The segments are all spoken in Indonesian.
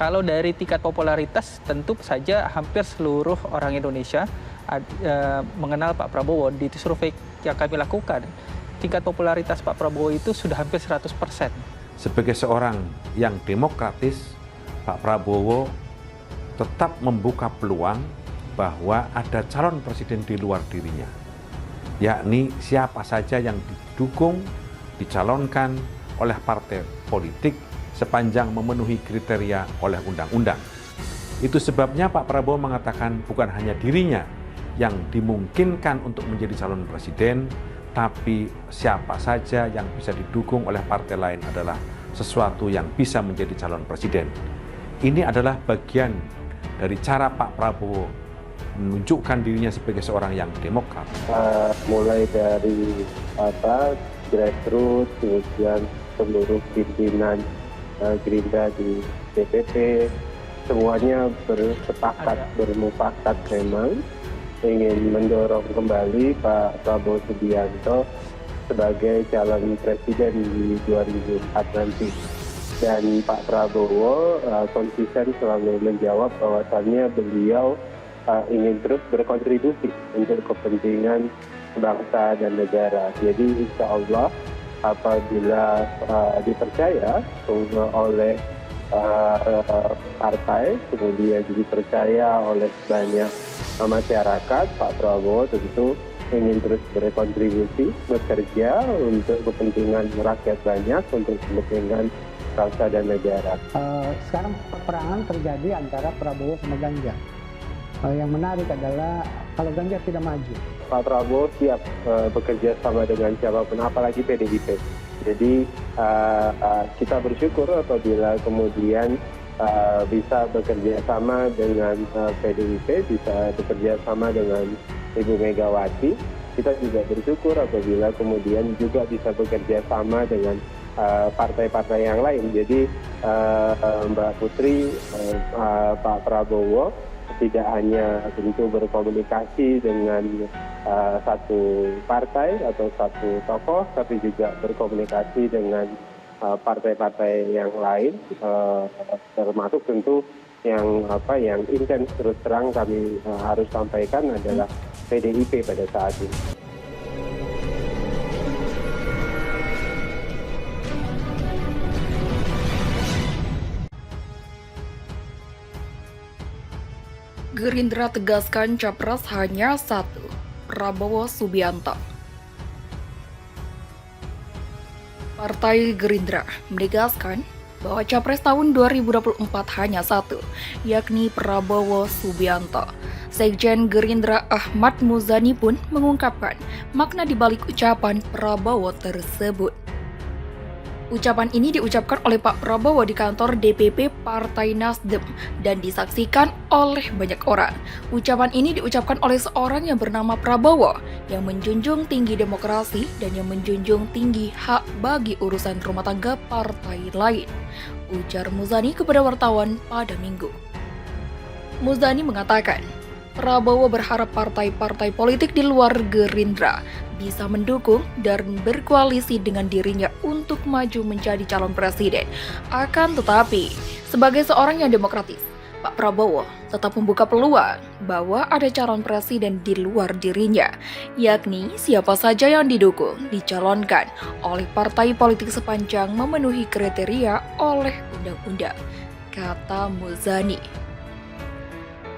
Kalau dari tingkat popularitas, tentu saja hampir seluruh orang Indonesia mengenal Pak Prabowo. Di survei yang kami lakukan, tingkat popularitas Pak Prabowo itu sudah hampir 100%. Sebagai seorang yang demokratis, Pak Prabowo tetap membuka peluang bahwa ada calon presiden di luar dirinya, yakni siapa saja yang didukung, dicalonkan oleh partai politik sepanjang memenuhi kriteria oleh undang-undang. Itu sebabnya Pak Prabowo mengatakan bukan hanya dirinya yang dimungkinkan untuk menjadi calon presiden, tapi siapa saja yang bisa didukung oleh partai lain adalah sesuatu yang bisa menjadi calon presiden. Ini adalah bagian dari cara Pak Prabowo menunjukkan dirinya sebagai seorang yang demokrat. Mulai dari grassroots, kemudian seluruh pimpinan Gerindra di DPP, semuanya bersepakat, bermufakat memang ingin mendorong kembali Pak Prabowo Subianto sebagai calon presiden di 2004 nanti. Dan Pak Prabowo konsisten selalu menjawab bahwasannya beliau ingin terus berkontribusi untuk kepentingan bangsa dan negara. Jadi insya Allah apabila dipercaya oleh partai, kemudian dipercaya oleh banyak masyarakat, Pak Prabowo tentu ingin terus berkontribusi, bekerja untuk kepentingan rakyat banyak, untuk kepentingan bangsa dan negara. Sekarang peperangan terjadi antara Prabowo sama Ganjar. Yang menarik adalah kalau Ganjar tidak maju, Pak Prabowo siap bekerja sama dengan siapapun, apalagi PDIP. Jadi kita bersyukur apabila kemudian bisa bekerja sama dengan PDIP, bisa bekerja sama dengan Ibu Megawati. Kita juga bersyukur apabila kemudian juga bisa bekerja sama dengan partai-partai yang lain. Jadi Mbak Putri, Pak Prabowo tidak hanya tentu berkomunikasi dengan satu partai atau satu tokoh, tapi juga berkomunikasi dengan partai-partai yang lain, termasuk tentu yang intens terus terang kami harus sampaikan adalah PDIP pada saat ini. Gerindra tegaskan capres hanya satu, Prabowo Subianto. Partai Gerindra menegaskan bahwa capres tahun 2024 hanya satu, yakni Prabowo Subianto. Sekjen Gerindra Ahmad Muzani pun mengungkapkan makna dibalik ucapan Prabowo tersebut. Ucapan ini diucapkan oleh Pak Prabowo di kantor DPP Partai Nasdem dan disaksikan oleh banyak orang. Ucapan ini diucapkan oleh seorang yang bernama Prabowo yang menjunjung tinggi demokrasi dan yang menjunjung tinggi hak bagi urusan rumah tangga partai lain, ujar Muzani kepada wartawan pada Minggu. Muzani mengatakan, Prabowo berharap partai-partai politik di luar Gerindra bisa mendukung dan berkoalisi dengan dirinya untuk maju menjadi calon presiden. Akan tetapi, sebagai seorang yang demokratis, Pak Prabowo tetap membuka peluang bahwa ada calon presiden di luar dirinya, yakni siapa saja yang didukung dicalonkan oleh partai politik sepanjang memenuhi kriteria oleh undang-undang, kata Muzani.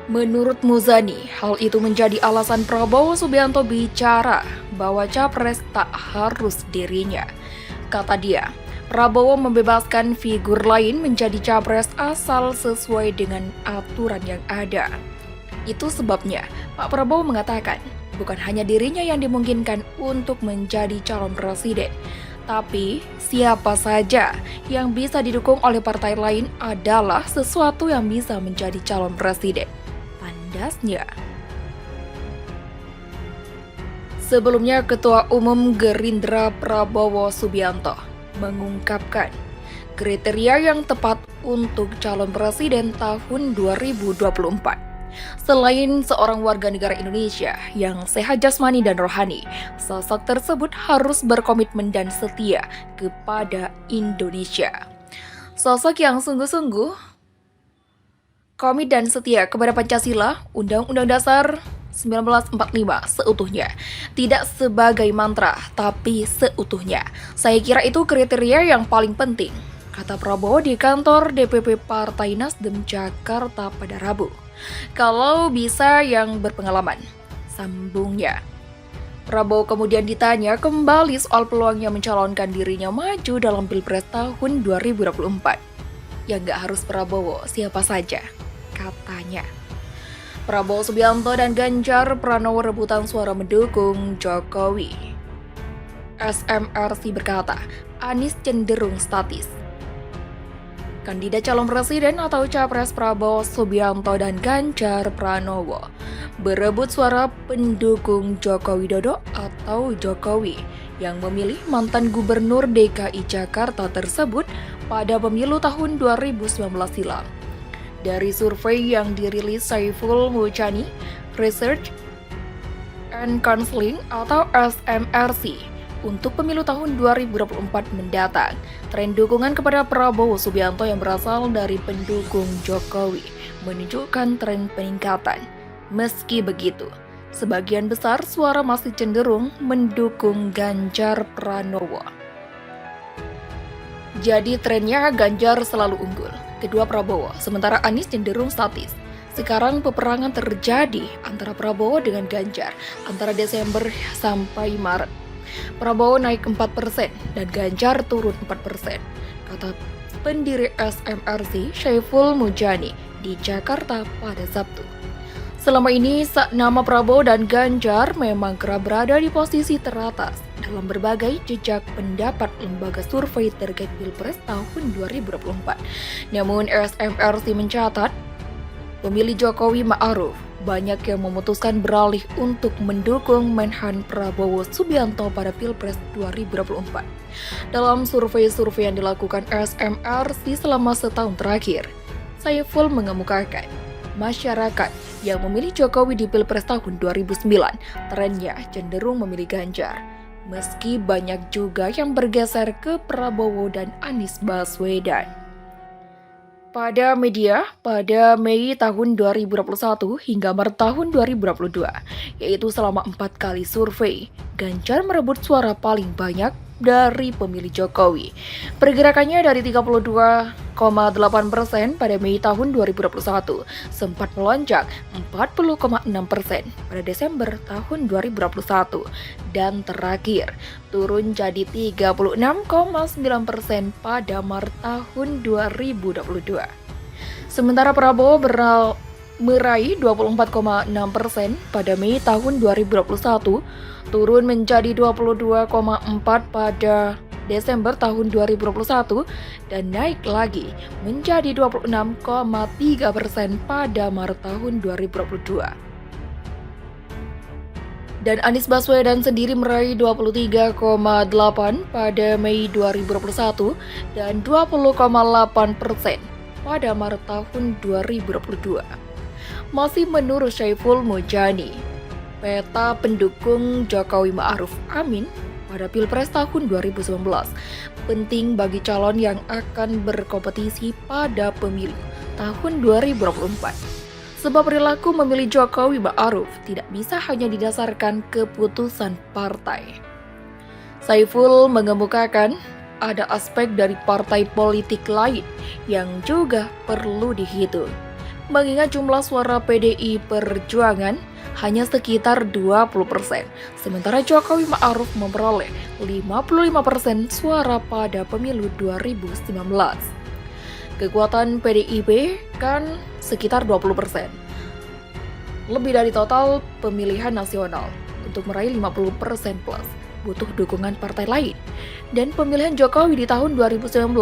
Menurut Muzani, hal itu menjadi alasan Prabowo Subianto bicara bahwa capres tak harus dirinya. Kata dia, Prabowo membebaskan figur lain menjadi capres asal sesuai dengan aturan yang ada. Itu sebabnya Pak Prabowo mengatakan, bukan hanya dirinya yang dimungkinkan untuk menjadi calon presiden, tapi siapa saja yang bisa didukung oleh partai lain adalah sesuatu yang bisa menjadi calon presiden. Pandasnya. Sebelumnya, Ketua Umum Gerindra Prabowo Subianto mengungkapkan kriteria yang tepat untuk calon presiden tahun 2024. Selain seorang warga negara Indonesia yang sehat jasmani dan rohani, sosok tersebut harus berkomitmen dan setia kepada Indonesia. Sosok yang sungguh-sungguh komit dan setia kepada Pancasila, Undang-Undang Dasar 1945 seutuhnya. Tidak sebagai mantra, tapi seutuhnya. Saya kira itu kriteria yang paling penting, kata Prabowo di kantor DPP Partai Nasdem Jakarta pada Rabu. Kalau bisa yang berpengalaman, sambungnya. Prabowo kemudian ditanya kembali soal peluangnya mencalonkan dirinya maju dalam Pilpres tahun 2024. Ya nggak harus Prabowo, siapa saja, katanya. Prabowo Subianto dan Ganjar Pranowo rebutan suara mendukung Jokowi. SMRC berkata, Anies cenderung statis. Kandidat calon presiden atau capres Prabowo Subianto dan Ganjar Pranowo berebut suara pendukung Joko Widodo atau Jokowi yang memilih mantan gubernur DKI Jakarta tersebut pada pemilu tahun 2019 silam. Dari survei yang dirilis Saiful Mujani Research and Counseling atau SMRC untuk pemilu tahun 2024 mendatang, tren dukungan kepada Prabowo Subianto yang berasal dari pendukung Jokowi menunjukkan tren peningkatan. Meski begitu, sebagian besar suara masih cenderung mendukung Ganjar Pranowo. Jadi trennya Ganjar selalu unggul, kedua Prabowo, sementara Anies cenderung statis. Sekarang peperangan terjadi antara Prabowo dengan Ganjar antara Desember sampai Maret. Prabowo naik 4% dan Ganjar turun 4%, kata pendiri SMRC Saiful Mujani di Jakarta pada Sabtu. Selama ini, nama Prabowo dan Ganjar memang kerap berada di posisi teratas dalam berbagai jejak pendapat lembaga survei terkait Pilpres tahun 2024. Namun SMRC mencatat, pemilih Jokowi Ma'ruf banyak yang memutuskan beralih untuk mendukung Menhan Prabowo Subianto pada Pilpres 2024. Dalam survei-survei yang dilakukan SMRC selama setahun terakhir, Saiful mengemukakan masyarakat yang memilih Jokowi di Pilpres tahun 2009 trennya cenderung memilih Ganjar, meski banyak juga yang bergeser ke Prabowo dan Anies Baswedan. Pada media, pada Mei tahun 2021 hingga Maret tahun 2022, yaitu selama 4 kali survei, Ganjar merebut suara paling banyak dari pemilih Jokowi. Pergerakannya dari 32,8% pada Mei tahun 2021 sempat melonjak 40,6% pada Desember tahun 2021 dan terakhir turun jadi 36,9% pada Maret tahun 2022. Sementara Prabowo meraih 24,6% pada Mei tahun 2021, turun menjadi 22,4% pada Desember tahun 2021 dan naik lagi menjadi 26,3% pada Maret tahun 2022. Dan Anies Baswedan sendiri meraih 23,8% pada Mei 2021 dan 20,8% pada Maret tahun 2022. Masih menurut Saiful Mujani, peta pendukung Jokowi Ma'ruf Amin pada Pilpres tahun 2019 penting bagi calon yang akan berkompetisi pada pemilu tahun 2024. Sebab perilaku memilih Jokowi Ma'ruf tidak bisa hanya didasarkan keputusan partai. Saiful mengemukakan ada aspek dari partai politik lain yang juga perlu dihitung. Mengingat jumlah suara PDI Perjuangan hanya sekitar 20%, sementara Jokowi Ma'ruf memperoleh 55% suara pada pemilu 2019. Kekuatan PDIP kan sekitar 20%, lebih dari total pemilihan nasional. Untuk meraih 50% plus, butuh dukungan partai lain. Dan pemilihan Jokowi di tahun 2019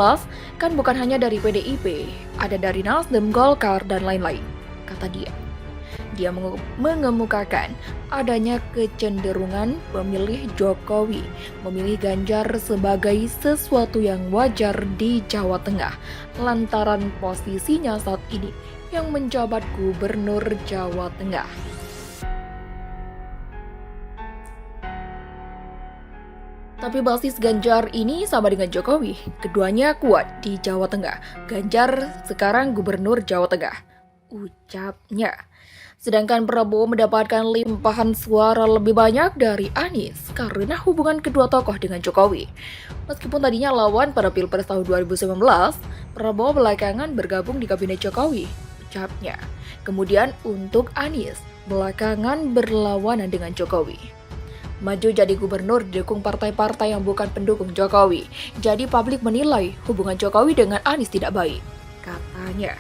kan bukan hanya dari PDIP, ada dari Nasdem, Golkar, dan lain-lain, kata dia. Dia mengemukakan adanya kecenderungan pemilih Jokowi memilih Ganjar sebagai sesuatu yang wajar di Jawa Tengah lantaran posisinya saat ini yang menjabat Gubernur Jawa Tengah. Tapi basis Ganjar ini sama dengan Jokowi, keduanya kuat di Jawa Tengah. Ganjar sekarang Gubernur Jawa Tengah. ucapnya. Sedangkan Prabowo mendapatkan limpahan suara lebih banyak dari Anies karena hubungan kedua tokoh dengan Jokowi. Meskipun tadinya lawan pada Pilpres tahun 2019, Prabowo belakangan bergabung di kabinet Jokowi, ucapnya. Kemudian untuk Anies, belakangan berlawanan dengan Jokowi. Maju jadi gubernur didukung partai-partai yang bukan pendukung Jokowi. Jadi publik menilai hubungan Jokowi dengan Anies tidak baik, katanya.